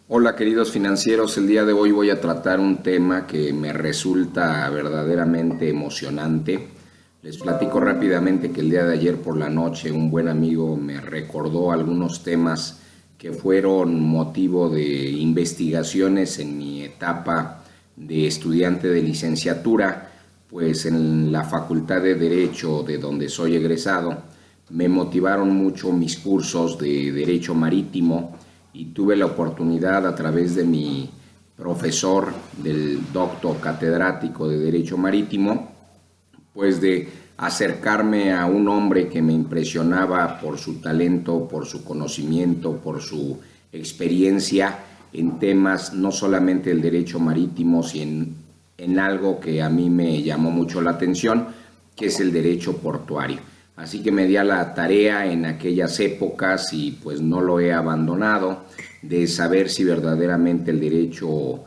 Hola queridos financieros, el día de hoy voy a tratar un tema que me resulta verdaderamente emocionante. Les platico rápidamente que el día de ayer por la noche un buen amigo me recordó algunos temas que fueron motivo de investigaciones en mi etapa de estudiante de licenciatura, pues en la Facultad de Derecho de donde soy egresado me motivaron mucho mis cursos de Derecho Marítimo y tuve la oportunidad a través de mi profesor del doctor catedrático de Derecho Marítimo, pues de acercarme a un hombre que me impresionaba por su talento, por su conocimiento, por su experiencia en temas no solamente del derecho marítimo, sino en algo que a mí me llamó mucho la atención, que es el derecho portuario. Así que me di a la tarea en aquellas épocas y pues no lo he abandonado, de saber si verdaderamente el derecho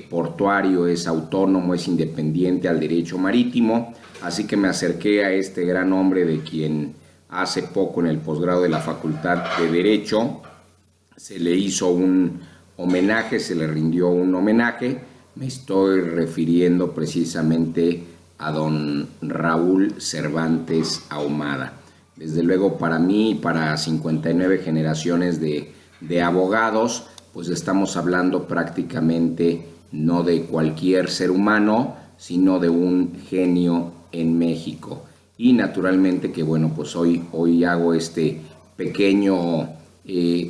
portuario es autónomo, es independiente al derecho marítimo. Así que me acerqué a este gran hombre de quien hace poco en el posgrado de la Facultad de Derecho se le hizo un homenaje, se le rindió un homenaje. Me estoy refiriendo precisamente a don Raúl Cervantes Ahumada. Desde luego para mí y para 59 generaciones de abogados, pues estamos hablando prácticamente no de cualquier ser humano, sino de un genio en México. Y naturalmente que bueno, pues hoy hago este pequeño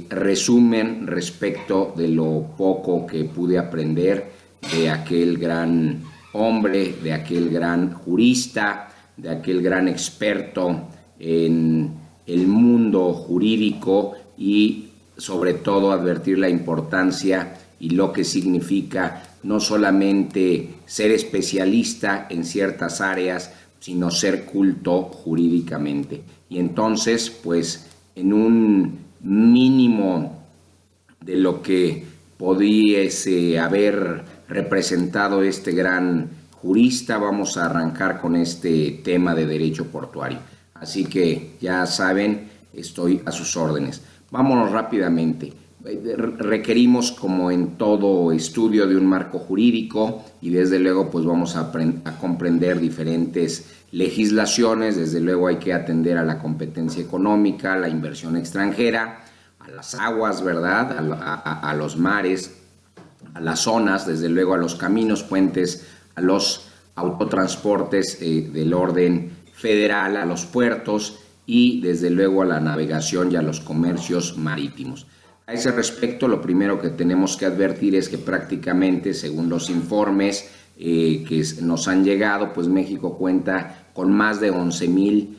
resumen respecto de lo poco que pude aprender de aquel gran hombre, de aquel gran jurista, de aquel gran experto en el mundo jurídico y sobre todo advertir la importancia y lo que significa no solamente ser especialista en ciertas áreas, sino ser culto jurídicamente. Y entonces, pues, en un mínimo de lo que pudiese haber representado este gran jurista, vamos a arrancar con este tema de derecho portuario. Así que ya saben, estoy a sus órdenes. Vámonos rápidamente. Requerimos, como en todo estudio, de un marco jurídico y desde luego pues vamos a comprender diferentes legislaciones. Desde luego hay que atender a la competencia económica, a la inversión extranjera, a las aguas, ¿verdad? A los mares, a las zonas, desde luego a los caminos, puentes, a los autotransportes del orden federal, a los puertos y desde luego a la navegación y a los comercios marítimos. A ese respecto, lo primero que tenemos que advertir es que prácticamente, según los informes que nos han llegado, pues México cuenta con más de 11,000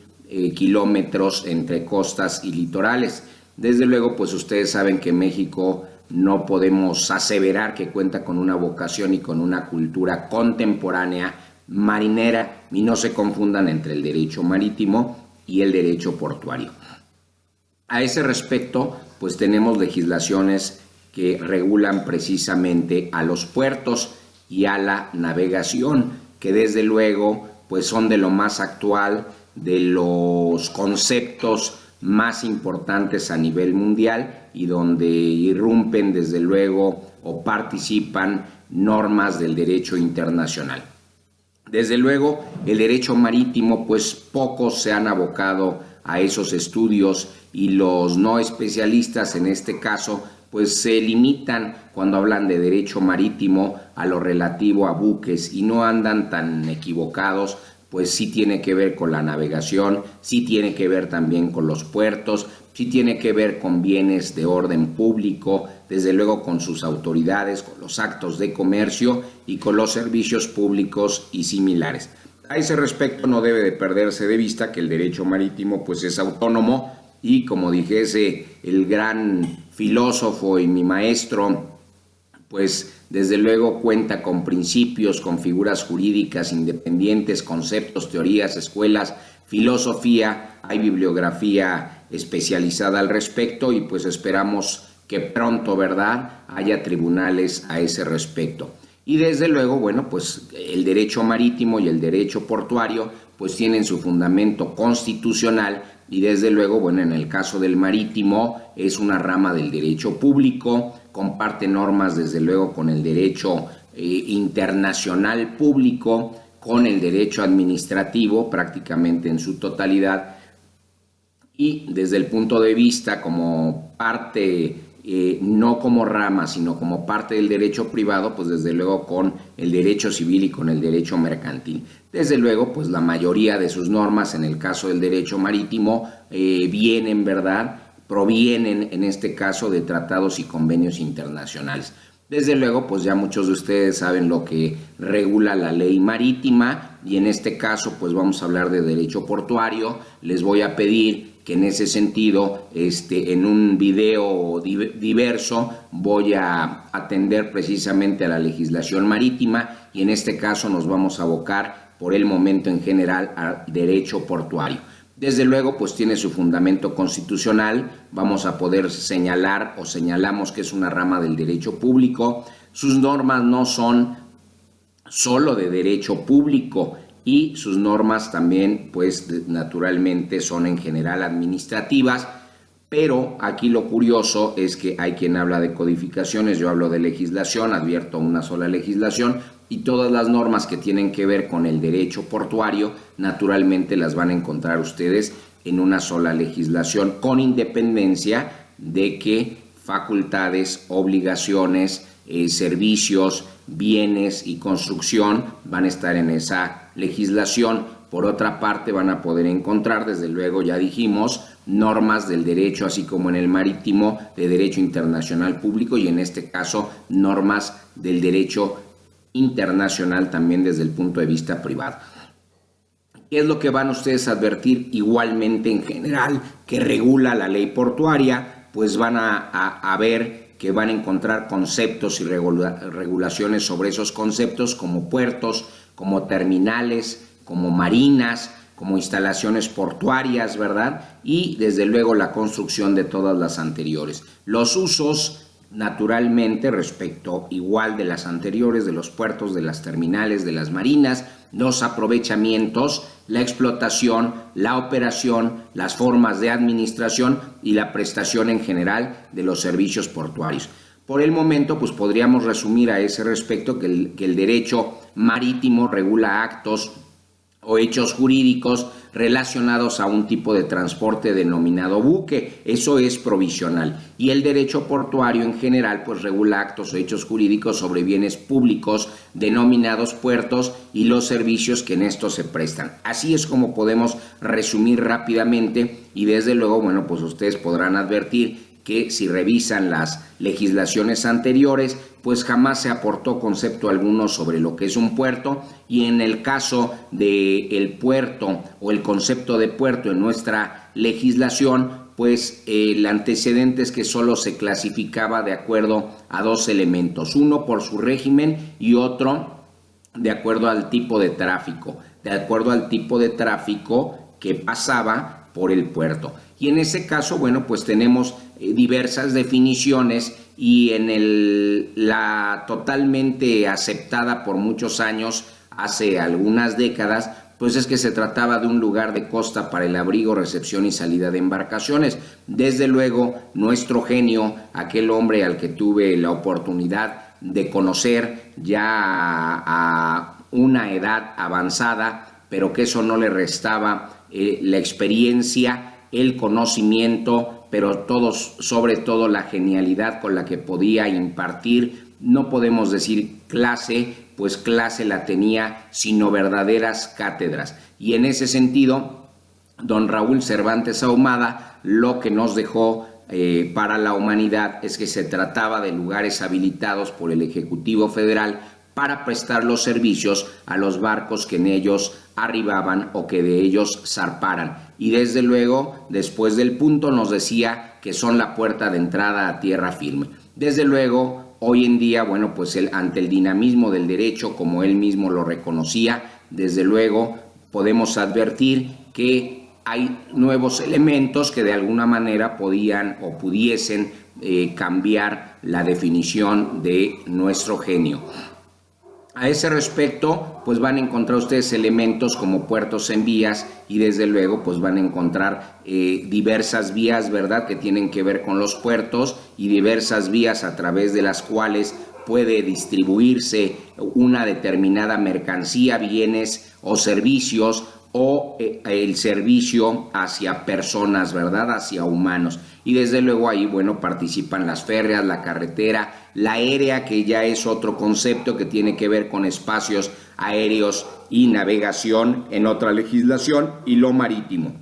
kilómetros entre costas y litorales. Desde luego, pues ustedes saben que México no podemos aseverar que cuenta con una vocación y con una cultura contemporánea marinera, y no se confundan entre el derecho marítimo y el derecho portuario. A ese respecto, pues tenemos legislaciones que regulan precisamente a los puertos y a la navegación, que desde luego pues son de lo más actual, de los conceptos más importantes a nivel mundial y donde irrumpen desde luego o participan normas del derecho internacional. Desde luego, el derecho marítimo, pues pocos se han abocado a esos estudios y los no especialistas en este caso, pues se limitan cuando hablan de derecho marítimo a lo relativo a buques y no andan tan equivocados, pues sí tiene que ver con la navegación, sí tiene que ver también con los puertos, sí tiene que ver con bienes de orden público, desde luego con sus autoridades, con los actos de comercio y con los servicios públicos y similares. A ese respecto no debe de perderse de vista que el derecho marítimo pues es autónomo y, como dijese el gran filósofo y mi maestro, pues desde luego cuenta con principios, con figuras jurídicas independientes, conceptos, teorías, escuelas, filosofía, hay bibliografía especializada al respecto y pues esperamos que pronto, ¿verdad?, haya tribunales a ese respecto. Y desde luego, bueno, pues el derecho marítimo y el derecho portuario pues tienen su fundamento constitucional, y desde luego, bueno, en el caso del marítimo es una rama del derecho público, comparte normas desde luego con el derecho internacional público, con el derecho administrativo prácticamente en su totalidad, y desde el punto de vista como parte, no como rama, sino como parte del derecho privado, pues desde luego con el derecho civil y con el derecho mercantil. Desde luego, pues la mayoría de sus normas, en el caso del derecho marítimo, provienen en este caso de tratados y convenios internacionales. Desde luego, pues ya muchos de ustedes saben lo que regula la ley marítima, y en este caso, pues vamos a hablar de derecho portuario. Les voy a pedir que en ese sentido, en un video diverso, voy a atender precisamente a la legislación marítima, y en este caso nos vamos a abocar por el momento en general al derecho portuario. Desde luego, pues tiene su fundamento constitucional, vamos a poder señalar o señalamos que es una rama del derecho público. Sus normas no son solo de derecho público, y sus normas también, pues naturalmente son en general administrativas, pero aquí lo curioso es que hay quien habla de codificaciones, yo hablo de legislación, advierto una sola legislación, y todas las normas que tienen que ver con el derecho portuario, naturalmente las van a encontrar ustedes en una sola legislación, con independencia de que facultades, obligaciones, servicios, bienes y construcción van a estar en esa legislación. Por otra parte, van a poder encontrar, desde luego, ya dijimos, normas del derecho, así como en el marítimo, de derecho internacional público, y en este caso, normas del derecho internacional también desde el punto de vista privado. ¿Qué es lo que van ustedes a advertir igualmente en general que regula la ley portuaria? Pues van a ver que van a encontrar conceptos y regulaciones sobre esos conceptos, como puertos, como terminales, como marinas, como instalaciones portuarias, ¿verdad? Y desde luego la construcción de todas las anteriores. Los usos, naturalmente, respecto igual de las anteriores, de los puertos, de las terminales, de las marinas, los aprovechamientos, la explotación, la operación, las formas de administración y la prestación en general de los servicios portuarios. Por el momento, pues podríamos resumir a ese respecto que el derecho marítimo regula actos o hechos jurídicos relacionados a un tipo de transporte denominado buque. Eso es provisional. Y el derecho portuario en general pues regula actos o hechos jurídicos sobre bienes públicos denominados puertos y los servicios que en estos se prestan. Así es como podemos resumir rápidamente, y desde luego, bueno, pues ustedes podrán advertir que si revisan las legislaciones anteriores, pues jamás se aportó concepto alguno sobre lo que es un puerto, y en el caso del puerto o el concepto de puerto en nuestra legislación, pues el antecedente es que solo se clasificaba de acuerdo a dos elementos, uno por su régimen y otro de acuerdo al tipo de tráfico, que pasaba por el puerto. Y en ese caso, bueno, pues tenemos diversas definiciones, y en la totalmente aceptada por muchos años, hace algunas décadas, pues es que se trataba de un lugar de costa para el abrigo, recepción y salida de embarcaciones. Desde luego, nuestro genio, aquel hombre al que tuve la oportunidad de conocer ya a una edad avanzada, pero que eso no le restaba la experiencia, el conocimiento, pero sobre todo la genialidad con la que podía impartir. No podemos decir clase, pues clase la tenía, sino verdaderas cátedras. Y en ese sentido, don Raúl Cervantes Ahumada lo que nos dejó para la humanidad es que se trataba de lugares habilitados por el Ejecutivo Federal para prestar los servicios a los barcos que en ellos arribaban o que de ellos zarparan. Y desde luego, después del punto, nos decía que son la puerta de entrada a tierra firme. Desde luego, hoy en día, bueno, pues ante el dinamismo del derecho, como él mismo lo reconocía, desde luego podemos advertir que hay nuevos elementos que de alguna manera podían o pudiesen cambiar la definición de nuestro genio. A ese respecto, pues van a encontrar ustedes elementos como puertos en vías y desde luego pues van a encontrar diversas vías, ¿verdad?, que tienen que ver con los puertos y diversas vías a través de las cuales puede distribuirse una determinada mercancía, bienes o servicios, o el servicio hacia personas, ¿verdad?, hacia humanos. Y desde luego ahí, bueno, participan las férreas, la carretera, la aérea, que ya es otro concepto que tiene que ver con espacios aéreos y navegación en otra legislación, y lo marítimo.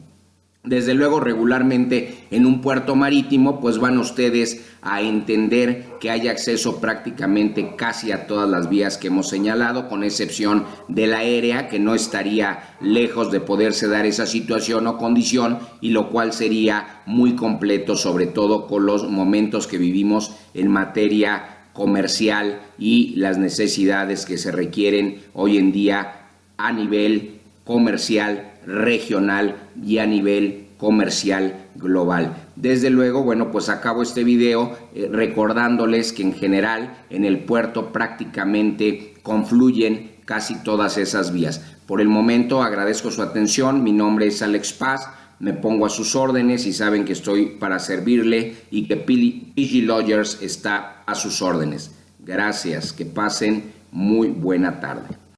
Desde luego, regularmente en un puerto marítimo, pues van ustedes a entender que hay acceso prácticamente casi a todas las vías que hemos señalado, con excepción de la aérea, que no estaría lejos de poderse dar esa situación o condición, y lo cual sería muy completo, sobre todo con los momentos que vivimos en materia comercial y las necesidades que se requieren hoy en día a nivel comercial regional y a nivel comercial global. Desde luego, bueno, pues acabo este video recordándoles que en general en el puerto prácticamente confluyen casi todas esas vías. Por el momento agradezco su atención. Mi nombre es Alex Paz, me pongo a sus órdenes y saben que estoy para servirle y que PG Lawyers está a sus órdenes. Gracias, que pasen muy buena tarde.